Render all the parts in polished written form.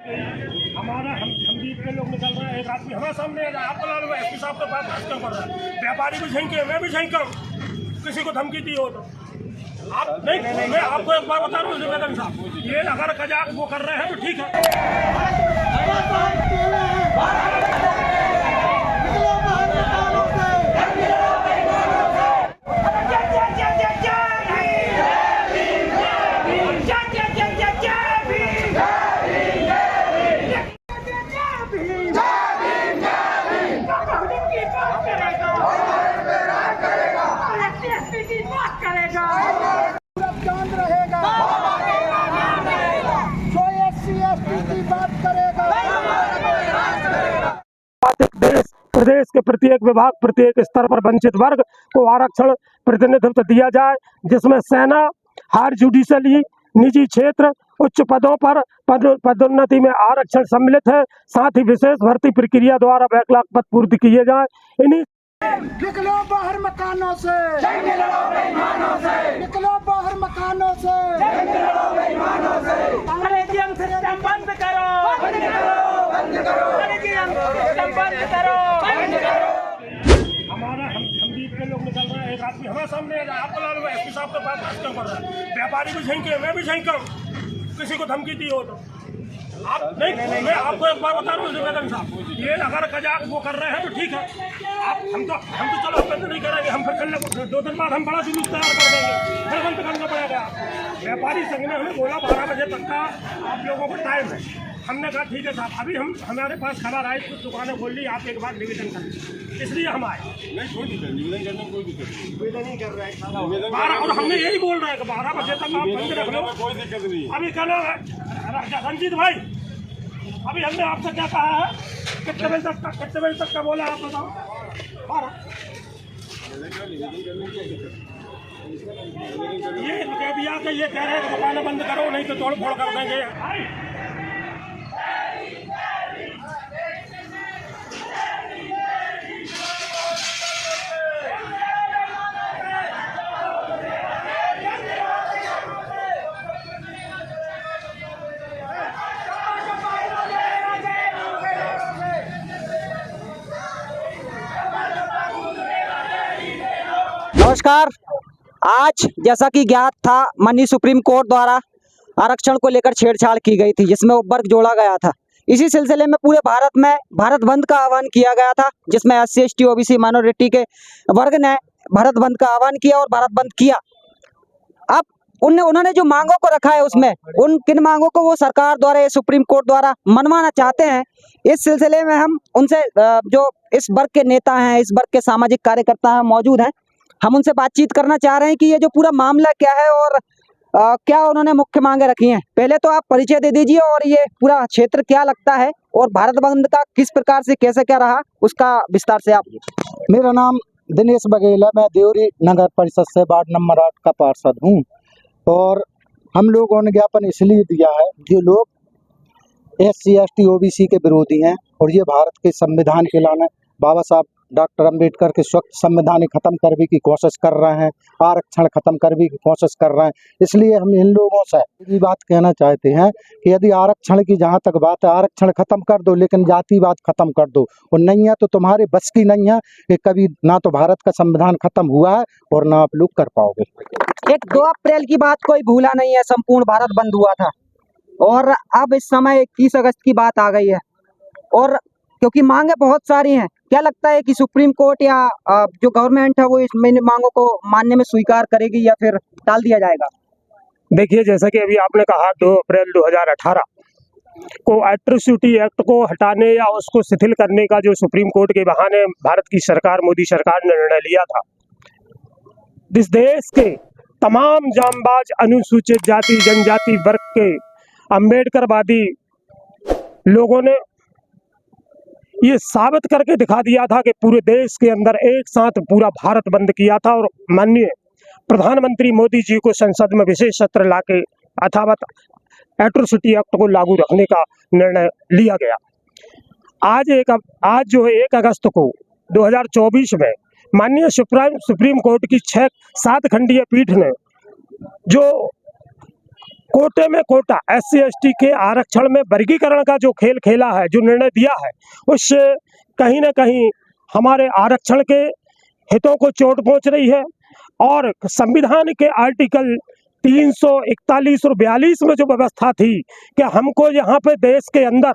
हमारा हम भी इतने लोग निकल रहे हैं, एक आदमी हमारे सामने आप बोला एसपी साहब के पास क्यों कर रहा है? व्यापारी भी झेंके, मैं भी झेंका, किसी को धमकी दी हो तो आप नहीं, मैं आपको एक बार बता रहा हूँ निवेदन साहब, ये अगर कजा वो कर रहे हैं तो ठीक है। प्रदेश के प्रत्येक विभाग, प्रत्येक स्तर पर वंचित वर्ग को आरक्षण प्रतिनिधित्व दिया जाए, जिसमें सेना, हायर जुडिशरी, निजी क्षेत्र, उच्च पदों पर पदोन्नति में आरक्षण सम्मिलित है। साथ ही विशेष भर्ती प्रक्रिया द्वारा बैकलॉग पद पूर्ति किए जाए। इन्हीं निकलो बाहर मकानों से, निकलो बाहर मकानों से, अंग्रेजियन सिस्टम बंद करो, अंग्रेजियन सिस्टम बंद करो। हमारा हम भी इतने लोग निकल रहे हैं, एक आदमी हमारे सामने आप बोला एसपी साहब के पास क्यों कर रहा है? व्यापारी भी झेंके, मैं भी झेंका, किसी को धमकी दी हो तो आप नहीं, मैं आपको एक बार बता रहा हूँ निवेदन साहब, ये अगर कजा वो कर रहे हैं तो ठीक है। आप हम तो चलो बंद नहीं करेंगे, हम फिर कल 2 दिन बाद हम बड़ा जुलूस तैयार कर देंगे, फिर बंद करना पड़ेगा। व्यापारी संघ ने हमें बोला 12 बजे तक का आप लोगों को टाइम है। हमने कहा ठीक है साहब, अभी हमारे पास खबर आई, कुछ दुकानें खोल ली, आप एक बार निवेदन कर, इसलिए हम आए। नहीं, कोई दिक्कत निवेदन करने में कोई दिक्कत नहीं, निवेदन नहीं कर रहे हैं निवेदन 12, और हमने यही बोल रहे हैं कि 12 बजे तक आप बंद रख लो, कोई दिक्कत नहीं। अभी क्या नाम है रंजीत भाई, अभी हमने आपसे क्या कहा है, कितने बजे तक का बोला आप बताओ? 12। ये कह दिया कि ये कह रहे हैं दुकानें बंद करो, नहीं तो तोड़ फोड़ कर देंगे। नमस्कार। आज जैसा कि ज्ञात था, माननीय सुप्रीम कोर्ट द्वारा आरक्षण को लेकर छेड़छाड़ की गई थी, जिसमें वर्ग जोड़ा गया था। इसी सिलसिले में पूरे भारत में भारत बंद का आह्वान किया गया था, जिसमें SC ST OBC माइनॉरिटी के वर्ग ने भारत बंद का आह्वान किया और भारत बंद किया। अब उन्होंने जो मांगों को रखा है, उसमें उन किन मांगों को वो सरकार द्वारा, सुप्रीम कोर्ट द्वारा मनवाना चाहते हैं, इस सिलसिले में हम उनसे जो इस वर्ग के नेता हैं, इस वर्ग के सामाजिक कार्यकर्ता हैं, मौजूद हैं, हम उनसे बातचीत करना चाह रहे हैं कि ये जो पूरा मामला क्या है और क्या उन्होंने मुख्य मांगे रखी हैं। पहले तो आप परिचय दे दीजिए और ये पूरा क्षेत्र क्या लगता है और भारत बंद का किस प्रकार से कैसे क्या रहा, उसका विस्तार से आप। मेरा नाम दिनेश बघेल है, मैं देवरी नगर परिषद से वार्ड नंबर 8 का पार्षद हूँ। और हम लोगों ने ज्ञापन इसलिए दिया है, जो लोग SC ST OBC के विरोधी हैं और ये भारत के संविधान के लाने बाबा साहब डॉक्टर अंबेडकर के स्वच्छ संविधान खत्म करने की कोशिश कर रहे हैं, आरक्षण खत्म करने की कोशिश कर रहे हैं। इसलिए हम इन लोगों से ये बात कहना चाहते हैं कि यदि आरक्षण की जहाँ तक बात है, आरक्षण खत्म कर दो, लेकिन जातिवाद खत्म कर दो। और नहीं है तो तुम्हारे बस की नहीं है कि कभी ना तो भारत का संविधान खत्म हुआ है और ना आप लोग कर पाओगे। एक 2 अप्रैल की बात कोई भूला नहीं है, संपूर्ण भारत बंद हुआ था और अब इस समय 21 अगस्त की बात आ गई है और क्योंकि मांगे बहुत सारी हैं, क्या लगता है कि सुप्रीम कोर्ट या जो गवर्नमेंट है वो इस मांगों को मानने में स्वीकार करेगी या फिर टाल दिया जाएगा? देखिए, जैसा कि अभी आपने कहा 2 अप्रैल 2018 को एट्रोसिटी एक्ट को हटाने या उसको शिथिल करने का जो सुप्रीम कोर्ट के बहाने भारत की सरकार, मोदी सरकार ने निर्णय लिया था, इस देश के तमाम जांबाज अनुसूचित जाति जनजाति वर्ग के अम्बेडकरवादी लोगों ने ये साबित करके दिखा दिया था कि पूरे देश के अंदर एक साथ पूरा भारत बंद किया था और माननीय प्रधानमंत्री मोदी जी को संसद में विशेष सत्र लाके अथावत एट्रोसिटी एक्ट को लागू रखने का निर्णय लिया गया। आज जो है 1 अगस्त को 2024 में माननीय सुप्रीम कोर्ट की 6-7 खंडीय पीठ ने जो कोटे में कोटा SC/ST के आरक्षण में वर्गीकरण का जो खेल खेला है, जो निर्णय दिया है, उससे कहीं ना कहीं हमारे आरक्षण के हितों को चोट पहुंच रही है। और संविधान के आर्टिकल 341 और 42 में जो व्यवस्था थी कि हमको यहाँ पे देश के अंदर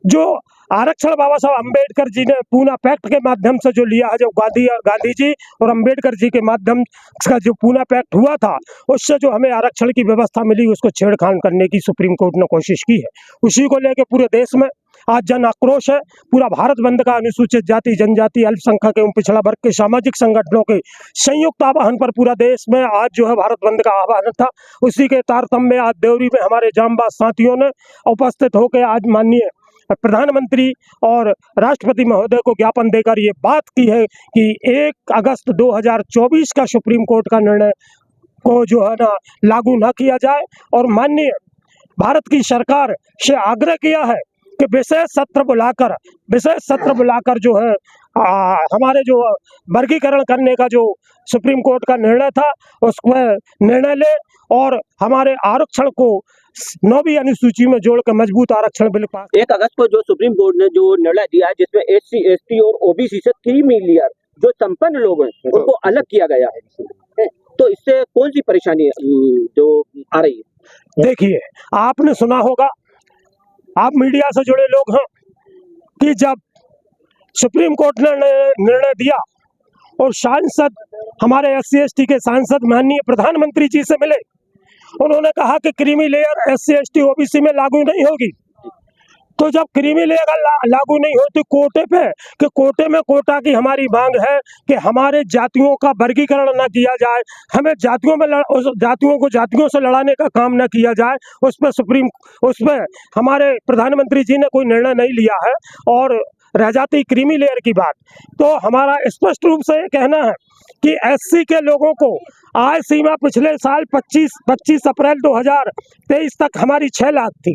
जो आरक्षण बाबा साहब अम्बेडकर जी ने पूना पैक्ट के माध्यम से जो लिया है, जो गांधी जी और अम्बेडकर जी के माध्यम का जो पूना पैक्ट हुआ था, उससे जो हमें आरक्षण की व्यवस्था मिली, उसको छेड़खान करने की सुप्रीम कोर्ट ने कोशिश की है। उसी को लेकर पूरे देश में आज जन आक्रोश है। पूरा भारत बंद का अनुसूचित जाति, जनजाति, अल्पसंख्यक एवं पिछड़ा वर्ग के सामाजिक संगठनों के संयुक्त आह्वान पर पूरा देश में आज जो है भारत बंद का आह्वान था। उसी के तारतम्य में आज देवरी में हमारे जांबाज साथियों ने उपस्थित होकर आज माननीय प्रधानमंत्री और राष्ट्रपति महोदय को ज्ञापन देकर ये बात की है कि 1 अगस्त 2024 का सुप्रीम कोर्ट का निर्णय को जो है ना लागू ना किया जाए। और माननीय भारत की सरकार से आग्रह किया है कि विशेष सत्र बुलाकर जो है हमारे जो वर्गीकरण करने का जो सुप्रीम कोर्ट का निर्णय था, उसमें निर्णय ले और हमारे आरक्षण को 9वीं अनुसूची में जोड़कर मजबूत आरक्षण बिल पास। 1 अगस्त को जो सुप्रीम कोर्ट ने जो निर्णय दिया है, जिसमें SC/ST और OBC से क्रीमी लेयर जो संपन्न लोग हैं उनको अलग किया गया है, तो इससे कौन सी परेशानी जो आ रही है? देखिए, आपने सुना होगा, आप मीडिया से जुड़े लोग हैं, कि जब सुप्रीम कोर्ट ने निर्णय दिया और सांसद हमारे SC/ST के सांसद माननीय प्रधानमंत्री जी से मिले, उन्होंने कहा कि क्रीमी लेयर SC/ST OBC में लागू नहीं होगी। तो जब क्रीमी लेयर लागू नहीं होती कोटे पे, कि कोटे में कोटा की हमारी मांग है कि हमारे जातियों का वर्गीकरण न किया जाए, हमें जातियों को जातियों से लड़ाने का काम न किया जाए, उस पर हमारे प्रधानमंत्री जी ने कोई निर्णय नहीं लिया है। और रह जाती क्रीमी लेयर की बात, तो हमारा स्पष्ट रूप से ये कहना है कि SC के लोगों को आय सीमा पिछले साल 25 अप्रैल 2023 तक हमारी 6 लाख थी,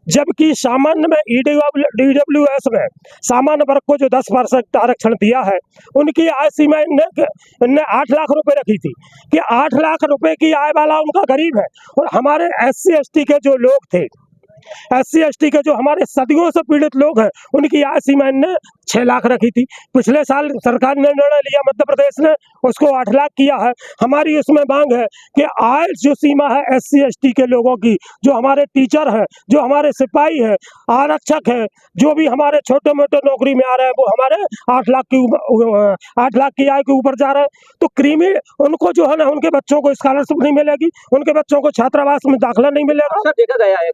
जबकि सामान्य में EWS में सामान्य वर्ग को जो 10% आरक्षण दिया है, उनकी आय सीमा इनने 8 लाख रुपए रखी थी कि 8 लाख रुपए की आय वाला उनका गरीब है। और हमारे SC/ST के जो लोग थे, SC/ST के जो हमारे सदियों से पीड़ित लोग हैं, उनकी आय सीमा इनने 6 लाख रखी थी। पिछले साल सरकार ने निर्णय लिया, मध्य प्रदेश ने उसको 8 लाख किया है। हमारी उसमें मांग है कि आय जो सीमा है SC/ST के लोगों की, जो हमारे टीचर हैं, जो हमारे सिपाही हैं, आरक्षक हैं, जो भी हमारे छोटे मोटे नौकरी में आ रहे हैं, वो हमारे 8 लाख की आय के ऊपर जा रहे हैं। तो क्रीमी उनको जो है ना, उनके बच्चों को स्कॉलरशिप नहीं मिलेगी, उनके बच्चों को छात्रावास में दाखिला नहीं मिलेगा। अक्सर देखा गया है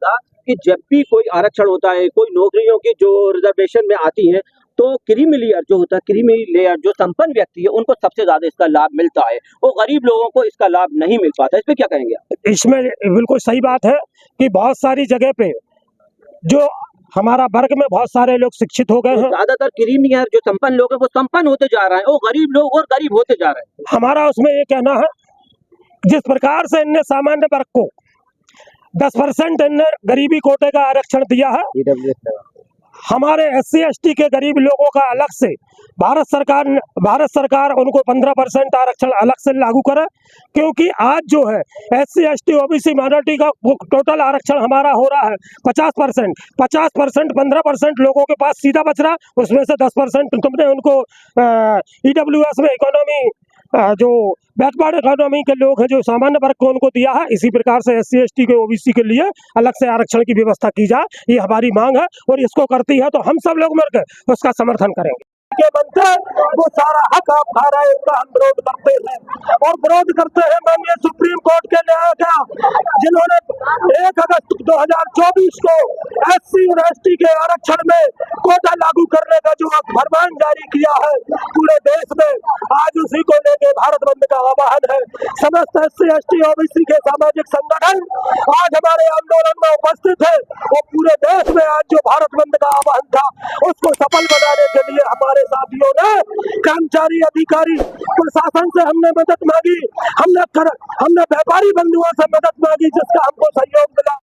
कि जब भी कोई आरक्षण होता है, कोई नौकरियों की जो रिजर्वेशन में आती है, तो क्रीमी लेयर जो होता है, क्रीमी लेयर जो संपन्न व्यक्ति है, उनको सबसे ज्यादा इसका लाभ मिलता है, वो गरीब लोगों को इसका लाभ नहीं मिल पाता। इस पे क्या कहेंगे आप? इसमें बिल्कुल सही बात है कि बहुत सारी जगह पे जो हमारा वर्ग में बहुत सारे लोग शिक्षित हो गए हैं। ज्यादातर क्रीमी लेयर जो संपन्न लोग हैं वो संपन्न होते जा रहे हैं, वो गरीब लोग और गरीब होते जा रहे हैं। हमारा उसमें ये कहना है, जिस प्रकार से इनने सामान्य वर्ग को 10% इनने गरीबी कोटे का आरक्षण दिया है, हमारे SC/ST के गरीब लोगों का अलग से भारत सरकार उनको 15% आरक्षण अलग से लागू करे। क्योंकि आज जो है SC/ST OBC माइनॉरिटी का टोटल आरक्षण हमारा हो रहा है 50%, 15% लोगों के पास सीधा बच रहा, उसमें से 10% तुमने उनको EWS में इकोनॉमी जो बैकवर्ड इकोनॉमी के लोग हैं, जो सामान्य वर्ग को उनको दिया है। इसी प्रकार से SC/ST के OBC के लिए अलग से आरक्षण की व्यवस्था की जाए, ये हमारी मांग है। और इसको करती है तो हम सब लोग मिलकर उसका समर्थन करेंगे। के बनते वो सारा हक आप खा रहे हैं, इसका हम विरोध करते हैं। और विरोध करते हैं माननीय सुप्रीम कोर्ट के न्याय का, जिन्होंने 1 अगस्त 2024 को SC और ST के आरक्षण में कोटा लागू करने का जो फरमान जारी किया है पूरे देश में, आज उसी को लेकर भारत बंद का आह्वान है। समस्त SC/ST OBC के सामाजिक संगठन आज हमारे आंदोलन में उपस्थित है और पूरे देश में आज जो भारत बंद का आह्वान था उसको सफल बनाने के लिए हमारे साथियों ने, कर्मचारी, अधिकारी, प्रशासन से हमने मदद मांगी, हमने व्यापारी बंधुओं से मदद मांगी, जिसका हमको सहयोग मिला।